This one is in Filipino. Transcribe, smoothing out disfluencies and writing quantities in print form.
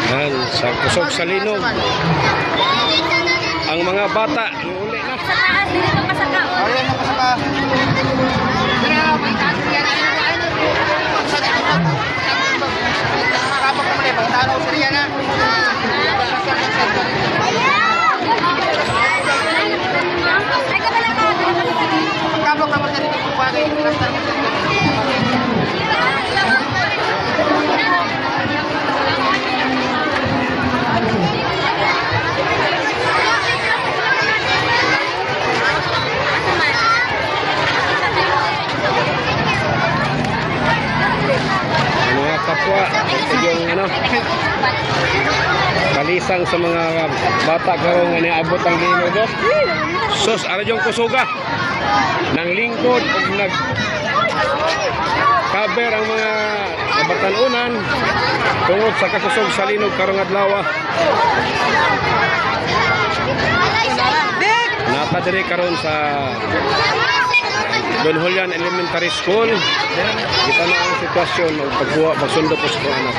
Yan, sa kusog sa linog. Ang mga bata, iuli na. Sa taas, dito masaka. Ayan na pasaka. Nakakapag naman eh, pagtanaw sa riyan na. Pagkapag naman sa dito kung bagay, nastar mo sa dito. Mga kapwa, ito yung kalisang sa mga bata karong nga niabot ang linog. Sus, ara yung kusuga ng lingkod ug nag cover ang mga batalunan tungod sa kakusog sa linog karong adlaw. Nata diri karon sa Don Julian Elementary School. Kita na ang sitwasyon ng pagsundo po sa anak.